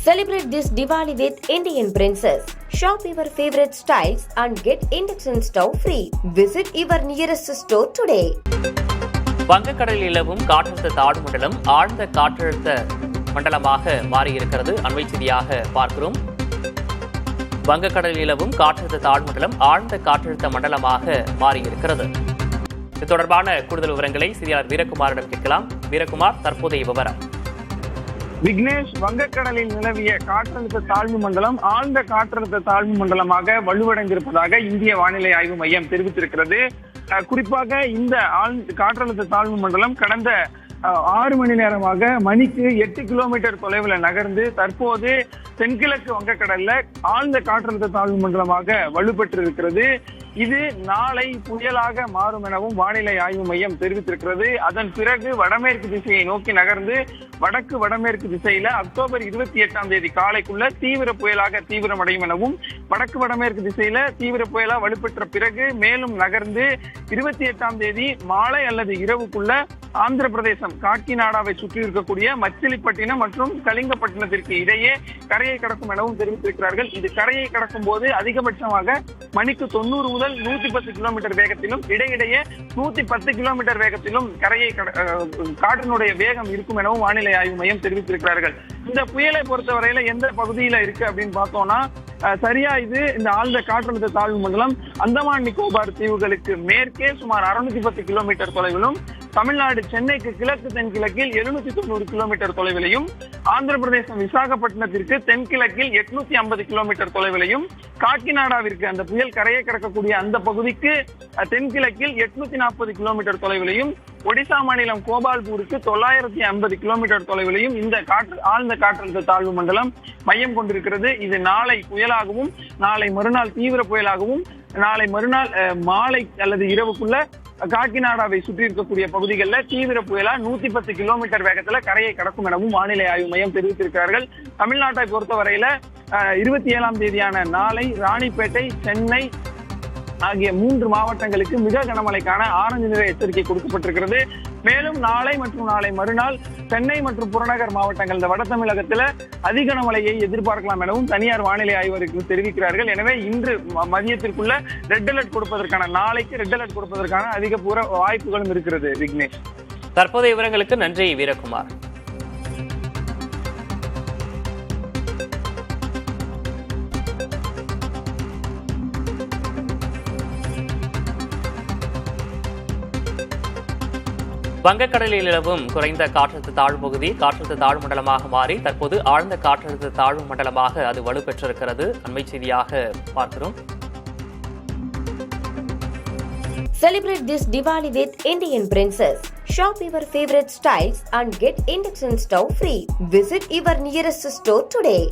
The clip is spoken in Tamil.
Celebrate this Diwali with Indian Princess. Shop your favorite styles and get induction stove free. Visit your nearest store today. வங்கக்கடலில் நிலவும் காற்றழுத்த தாழ்வு மண்டலம் ஆழ்ந்த காற்றழுத்த மண்டலமாக மாறியிருக்கிறது. அண்மை செய்தியாக பார்க்கிறோம். வங்கக்கடலில் நிலவும் காற்றழுத்த தாழ்வு மண்டலம் ஆழ்ந்த காற்றழுத்த மண்டலமாக மாறியிருக்கிறது. இது தொடர்பான கூடுதல் விவரங்களை செய்தியாளர் வீரகுமாரிடம் கேட்கலாம். வீரகுமார், தற்போதைய விவரம். விக்னேஷ், வங்கக்கடலில் நிலவிய காற்றழுத்த தாழ்வு மண்டலம் ஆழ்ந்த காற்றழுத்த தாழ்வு மண்டலமாக வலுவடைந்திருப்பதாக இந்திய வானிலை ஆய்வு மையம் தெரிவித்திருக்கிறது. குறிப்பாக இந்த காற்றழுத்த தாழ்வு மண்டலம் கடந்த 6 மணி நேரமாக மணிக்கு 8 கிலோமீட்டர் தொலைவில் நகர்ந்து தற்போது தென்கிழக்கு வங்கக்கடல்ல ஆழ்ந்த காற்றழுத்த தாழ்வு மண்டலமாக வலுப்பெற்றிருக்கிறது. இது நாளை புயலாக மாறும் எனவும் வானிலை ஆய்வு மையம் தெரிவித்திருக்கிறது. அதன் பிறகு வடமேற்கு திசையை நோக்கி நகர்ந்து வடக்கு வடமேற்கு திசையில அக்டோபர் 28ஆம் தேதி காலைக்குள்ள தீவிர புயலாக தீவிரமடையும் எனவும், வடக்கு வடமேற்கு திசையில தீவிர புயலா வலுப்பெற்ற பிறகு மேலும் நகர்ந்து 28ஆம் தேதி மாலை அல்லது இரவுக்குள்ள ஆந்திர பிரதேசம் காக்கிநாடாவை சுற்றி இருக்கக்கூடிய மச்சிலிப்பட்டினம் மற்றும் கலிங்கப்பட்டினத்திற்கு இடையே கரையை கடக்கும் எனவும் தெரிவித்திருக்கிறார்கள். இது கரையை கடக்கும் போது அதிகபட்சமாக மணிக்கு 90 முதல் 110 கிலோமீட்டர் வேகத்திலும் இடையிடையே 110 கிலோமீட்டர் வேகத்திலும் காற்றினுடைய வேகம் இருக்கும் எனவும் வானிலை ஆய்வு மையம் தெரிவித்திருக்கிறார்கள். இந்த புயலை பொறுத்தவரையில எந்த பகுதியில இருக்கு அப்படின்னு பார்த்தோம்னா, சரியா இது இந்த ஆழ்ந்த காற்றழுத்த தாழ்வு மண்டலம் அந்தமான் நிக்கோபார் தீவுகளுக்கு மேற்கே சுமார் 610 கிலோமீட்டர் தொலைவிலும், தமிழ்நாடு சென்னைக்கு கிழக்கு தென்கிழக்கில் 790 கிலோமீட்டர் தொலைவிலையும், ஆந்திர பிரதேசம் விசாகப்பட்டினத்திற்கு தென்கிழக்கில் 850 கிலோமீட்டர் தொலைவிலையும், காக்கிநாடாவிற்கு அந்த புயல் கரையை கடக்கக்கூடிய அந்த பகுதிக்கு தென்கிழக்கில் 840 கிலோமீட்டர் தொலைவிலையும், ஒடிசா மாநிலம் கோபால்பூருக்கு 950 கிலோமீட்டர் தொலைவிலையும் இந்த ஆழ்ந்த காற்றழுத்த தாழ்வு மண்டலம் மையம் கொண்டிருக்கிறது. இது நாளை புயலாகவும், நாளை மறுநாள் தீவிர புயலாகவும், நாளை மறுநாள் மாலை அல்லது இரவுக்குள்ள காக்கிநாடாவை சுற்றி இருக்கக்கூடிய பகுதிகளில் தீவிர புயலா 110 கிலோமீட்டர் வேகத்துல கரையை கடக்கும் எனவும் வானிலை ஆய்வு மையம் தெரிவித்திருக்கிறார்கள். தமிழ்நாட்டை பொறுத்தவரையில 27ஆம் தேதியான நாளை ராணிப்பேட்டை, சென்னை ஆகிய 3 மாவட்டங்களுக்கு மிக கனமழைக்கான ஆரஞ்சு நிற எச்சரிக்கை கொடுக்கப்பட்டிருக்கிறது. மேலும் நாளை மற்றும் நாளை மறுநாள் சென்னை மற்றும் புறநகர் மாவட்டங்கள் இந்த வட தமிழகத்துல அதிக கனமழையை எதிர்பார்க்கலாம் எனவும் தனியார் வானிலை ஆய்வர்கள் தெரிவிக்கிறார்கள். எனவே இன்று மதியத்திற்குள்ள ரெட் அலர்ட் கொடுப்பதற்கான, நாளைக்கு ரெட் அலர்ட் கொடுப்பதற்கான அதிக வாய்ப்புகளும் இருக்கிறது. விக்னேஷ், தற்போதைய விவரங்களுக்கு நன்றி வீரகுமார். வங்கக்கடலில் நிலவும் குறைந்த காற்றழுத்த தாழ்வு பகுதி காற்றழுத்த தாழ்வு மண்டலமாக மாறி தற்போது ஆழ்ந்த காற்றழுத்த தாழ்வு மண்டலமாக அது வலுப்பெற்றிருக்கிறது. அண்மை செய்தியாக பார்க்கிறோம். Celebrate this Diwali with Indian Princess. Shop your favorite styles and get induction stove free. Visit your nearest store today.